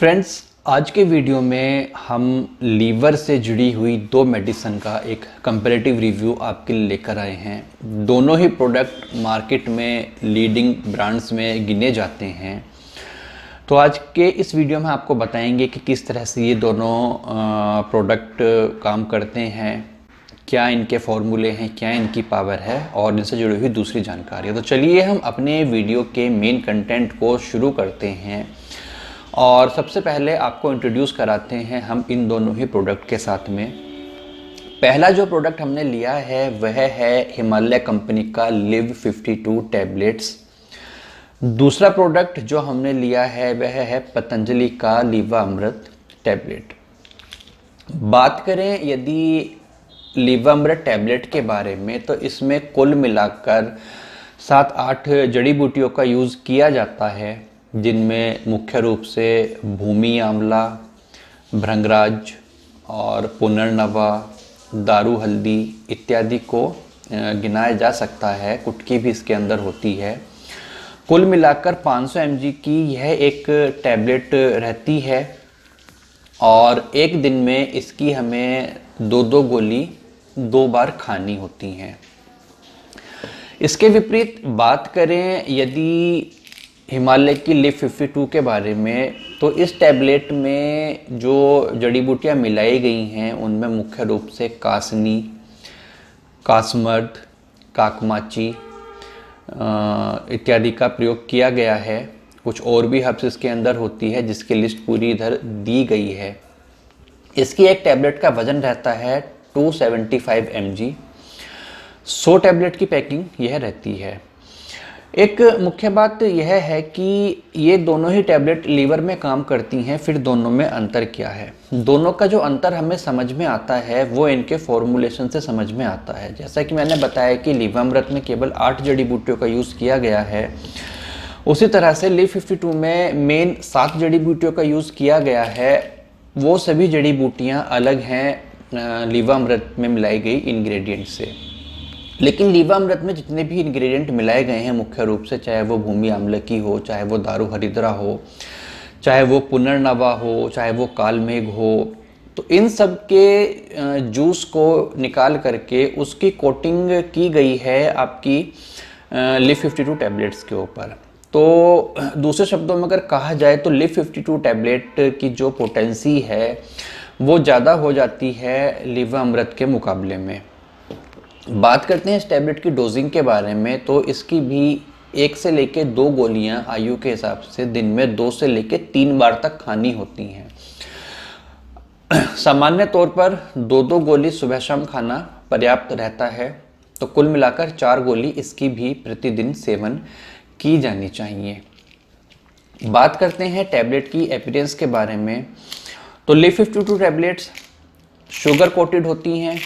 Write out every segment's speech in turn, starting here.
Friends, आज के video में हम लीवर से जुड़ी हुई दो मेडिसिन का एक कंपैरेटिव रिव्यू आपके लिए लेकर आए हैं। दोनों ही प्रोडक्ट मार्केट में लीडिंग ब्रांड्स में गिने जाते हैं। तो आज के इस वीडियो में आपको बताएंगे कि किस तरह से ये दोनों प्रोडक्ट काम करते हैं, क्या इनके फॉर्मूले हैं, क्या इनकी पावर है और इनसे जुड़ी हुई दूसरी जानकारी। तो चलिए हम अपने वीडियो के मेन कंटेंट को शुरू करते हैं और सबसे पहले आपको इंट्रोड्यूस कराते हैं हम इन दोनों ही प्रोडक्ट के साथ में। पहला जो प्रोडक्ट हमने लिया है वह है हिमालय कंपनी का लिव 52 टैबलेट्स। दूसरा प्रोडक्ट जो हमने लिया है वह है पतंजलि का लीवामृत टैबलेट। बात करें यदि लीवामृत टैबलेट के बारे में तो इसमें कुल मिलाकर 7-8 जड़ी बूटियों का यूज़ किया जाता है, जिनमें मुख्य रूप से भूमि आंवला, भृंगराज और पुनर्नवा, दारू हल्दी इत्यादि को गिनाया जा सकता है। कुटकी भी इसके अंदर होती है। कुल मिलाकर 500 mg की यह एक टैबलेट रहती है और एक दिन में इसकी हमें 2-2 गोली 2 बार खानी होती हैं। इसके विपरीत बात करें यदि हिमालय की लिव 52 के बारे में, तो इस टैबलेट में जो जड़ी बूटियाँ मिलाई गई हैं उनमें मुख्य रूप से कासनी, कासमर्द, काकमाची इत्यादि का प्रयोग किया गया है। कुछ और भी हर्ब्स इसके अंदर होती है जिसकी लिस्ट पूरी इधर दी गई है। इसकी एक टैबलेट का वजन रहता है 275 mg। 100 टैबलेट की पैकिंग यह रहती है। एक मुख्य बात यह है कि ये दोनों ही टैबलेट लीवर में काम करती हैं। फिर दोनों में अंतर क्या है? दोनों का जो अंतर हमें समझ में आता है वो इनके फॉर्मूलेशन से समझ में आता है। जैसा कि मैंने बताया कि लीवामृत में केवल 8 जड़ी बूटियों का यूज़ किया गया है, उसी तरह से लिव 52 में मेन 7 जड़ी बूटियों का यूज़ किया गया है। वो सभी जड़ी बूटियाँ अलग हैं लीवामृत में मिलाई गई इंग्रेडिएंट से। लेकिन लीवामृत में जितने भी इंग्रेडिएंट मिलाए गए हैं मुख्य रूप से, चाहे वो भूमि आम्लकी हो, चाहे वो दारू हरिद्रा हो, चाहे वो पुनर्नवा हो, चाहे वो कालमेघ हो, तो इन सब के जूस को निकाल करके उसकी कोटिंग की गई है आपकी लिव 52 टैबलेट्स के ऊपर। तो दूसरे शब्दों में अगर कहा जाए तो लिव 52 टैबलेट की जो पोटेंसी है वो ज़्यादा हो जाती है लीवामृत के मुकाबले में। बात करते हैं इस टैबलेट की डोजिंग के बारे में, तो इसकी भी 1 से लेकर 2 गोलियां आयु के हिसाब से दिन में 2 से लेकर 3 बार तक खानी होती हैं। सामान्य तौर पर 2-2 गोली सुबह शाम खाना पर्याप्त रहता है। तो कुल मिलाकर 4 गोली इसकी भी प्रतिदिन सेवन की जानी चाहिए। बात करते हैं टैबलेट की अपीयरेंस के बारे में, तो लिव 52 टैबलेट्स शुगर कोटेड होती हैं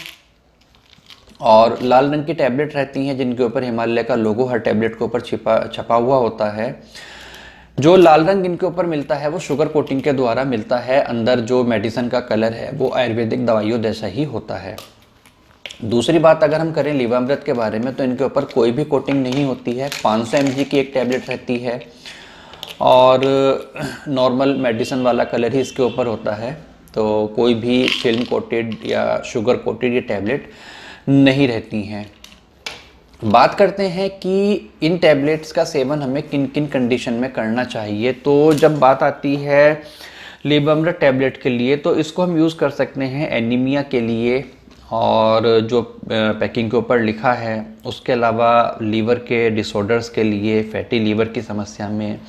और लाल रंग की टैबलेट रहती हैं जिनके ऊपर हिमालय का लोगो हर टैबलेट के ऊपर छपा हुआ होता है। जो लाल रंग इनके ऊपर मिलता है वो शुगर कोटिंग के द्वारा मिलता है। अंदर जो मेडिसिन का कलर है वो आयुर्वेदिक दवाइयों जैसा ही होता है। दूसरी बात अगर हम करें लीवामृत के बारे में, तो इनके ऊपर कोई भी कोटिंग नहीं होती है। 500 mg की एक टैबलेट रहती है और नॉर्मल मेडिसिन वाला कलर ही इसके ऊपर होता है। तो कोई भी फिल्म कोटेड या शुगर कोटेड ये टैबलेट नहीं रहती हैं। बात करते हैं कि इन टैबलेट्स का सेवन हमें किन किन कंडीशन में करना चाहिए। तो जब बात आती है लीवामृत टैबलेट के लिए, तो इसको हम यूज़ कर सकते हैं एनीमिया के लिए, और जो पैकिंग के ऊपर लिखा है उसके अलावा लीवर के डिसऑर्डर्स के लिए, फैटी लीवर की समस्या में,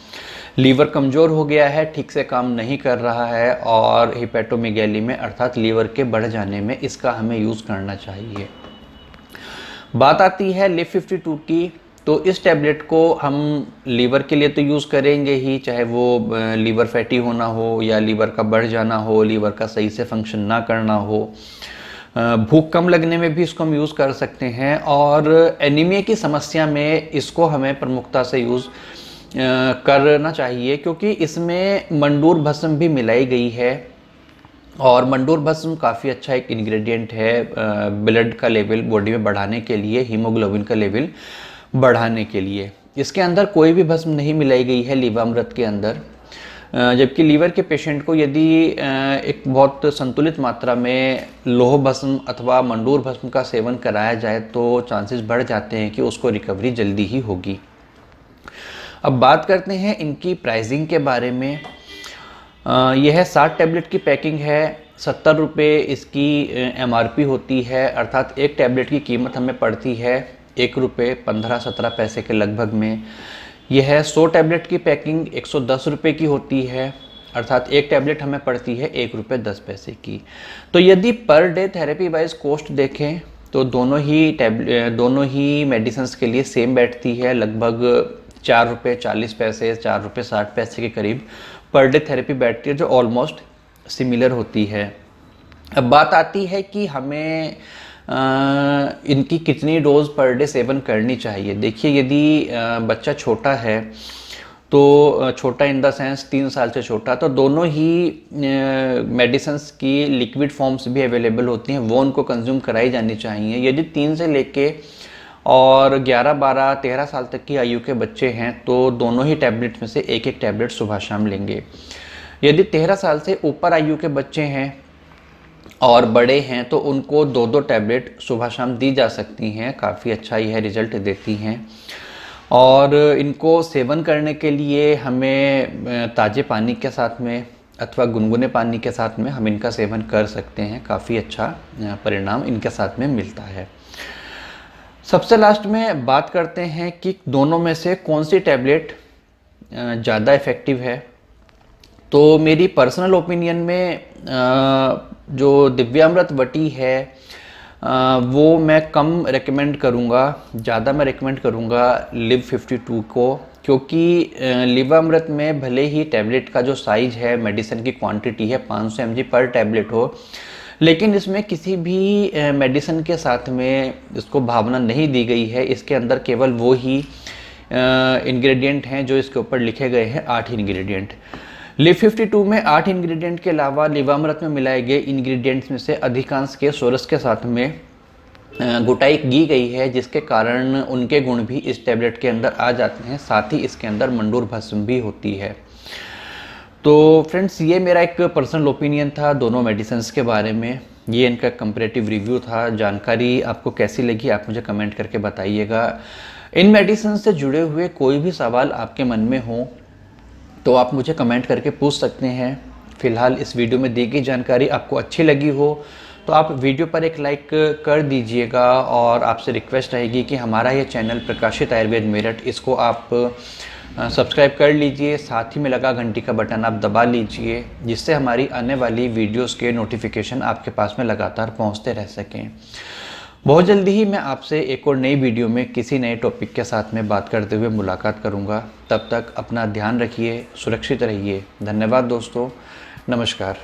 लीवर कमज़ोर हो गया है, ठीक से काम नहीं कर रहा है, और हिपैटोमेगैली में अर्थात लीवर के बढ़ जाने में इसका हमें यूज़ करना चाहिए। बात आती है लिव 52 की, तो इस टैबलेट को हम लीवर के लिए तो यूज़ करेंगे ही, चाहे वो लीवर फैटी होना हो या लीवर का बढ़ जाना हो, लीवर का सही से फंक्शन ना करना हो। भूख कम लगने में भी इसको हम यूज़ कर सकते हैं, और एनीमिया की समस्या में इसको हमें प्रमुखता से यूज़ करना चाहिए, क्योंकि इसमें मंडूर भस्म भी मिलाई गई है और मंडूर भस्म काफ़ी अच्छा एक इंग्रेडिएंट है ब्लड का लेवल बॉडी में बढ़ाने के लिए, हीमोग्लोबिन का लेवल बढ़ाने के लिए। इसके अंदर कोई भी भस्म नहीं मिलाई गई है लीवामृत के अंदर। जबकि लीवर के पेशेंट को यदि एक बहुत संतुलित मात्रा में लौह भस्म अथवा मंडूर भस्म का सेवन कराया जाए तो चांसेस बढ़ जाते हैं कि उसको रिकवरी जल्दी ही होगी। अब बात करते हैं इनकी प्राइसिंग के बारे में। यह 60 टैबलेट की पैकिंग है, 70 रुपये इसकी MRP होती है, अर्थात एक टैबलेट की कीमत हमें पड़ती है 1 रुपये 15-17 पैसे के लगभग में। यह 100 टैबलेट की पैकिंग 110 रुपये की होती है, अर्थात एक टैबलेट हमें पड़ती है 1 रुपये 10 पैसे की। तो यदि per day therapy wise cost देखें तो दोनों ही मेडिसिन्स के लिए सेम बैठती है, लगभग 4 रुपये 40 पैसे 4 रुपये 60 पैसे के करीब पर डे थेरेपी बैठती है, जो ऑलमोस्ट सिमिलर होती है। अब बात आती है कि हमें इनकी कितनी डोज पर डे सेवन करनी चाहिए। देखिए, यदि बच्चा छोटा है तो छोटा इन द सेंस 3 साल से छोटा, तो दोनों ही मेडिसिन्स की लिक्विड फॉर्म्स भी अवेलेबल होती हैं, वो उनको कंज्यूम कराई जानी चाहिए। यदि 3 से लेके और 11, 12, 13 साल तक की आयु के बच्चे हैं तो दोनों ही टैबलेट में से एक एक टैबलेट सुबह शाम लेंगे। यदि 13 साल से ऊपर आयु के बच्चे हैं और बड़े हैं तो उनको 2-2 टैबलेट सुबह शाम दी जा सकती हैं, काफ़ी अच्छा यह रिजल्ट देती हैं। और इनको सेवन करने के लिए हमें ताज़े पानी के साथ में अथवा गुनगुने पानी के साथ में हम इनका सेवन कर सकते हैं, काफ़ी अच्छा परिणाम इनके साथ में मिलता है। सबसे लास्ट में बात करते हैं कि दोनों में से कौन सी टैबलेट ज़्यादा इफ़ेक्टिव है। तो मेरी पर्सनल ओपिनियन में जो दिव्यामृत वटी है वो मैं कम रेकमेंड करूँगा, ज़्यादा मैं रेकमेंड करूँगा लिव 52 को, क्योंकि लिवामृत में भले ही टैबलेट का जो साइज़ है, मेडिसिन की क्वांटिटी है 500 mg पर टैबलेट हो, लेकिन इसमें किसी भी मेडिसिन के साथ में इसको भावना नहीं दी गई है। इसके अंदर केवल वो ही इंग्रेडिएंट हैं जो इसके ऊपर लिखे गए हैं, 8 इंग्रेडिएंट। लिव 52 में 8 इंग्रेडिएंट के अलावा लिवामृत में मिलाए गए इंग्रेडिएंट्स में से अधिकांश के सोरस के साथ में गुटाई की गई है, जिसके कारण उनके गुण भी इस टैबलेट के अंदर आ जाते हैं। साथ ही इसके अंदर मंडूर भस्म भी होती है। तो फ्रेंड्स, ये मेरा एक पर्सनल ओपिनियन था दोनों मेडिसिन्स के बारे में। ये इनका कंपैरेटिव रिव्यू था। जानकारी आपको कैसी लगी आप मुझे कमेंट करके बताइएगा। इन मेडिसिन से जुड़े हुए कोई भी सवाल आपके मन में हो तो आप मुझे कमेंट करके पूछ सकते हैं। फ़िलहाल इस वीडियो में दी गई जानकारी आपको अच्छी लगी हो तो आप वीडियो पर एक लाइक कर दीजिएगा, और आपसे रिक्वेस्ट रहेगी कि हमारा ये चैनल प्रकाशित आयुर्वेद मेरठ, इसको आप सब्सक्राइब कर लीजिए। साथ ही में लगा घंटी का बटन आप दबा लीजिए, जिससे हमारी आने वाली वीडियोस के नोटिफिकेशन आपके पास में लगातार पहुंचते रह सकें। बहुत जल्दी ही मैं आपसे एक और नई वीडियो में किसी नए टॉपिक के साथ में बात करते हुए मुलाकात करूंगा। तब तक अपना ध्यान रखिए, सुरक्षित रहिए। धन्यवाद दोस्तों, नमस्कार।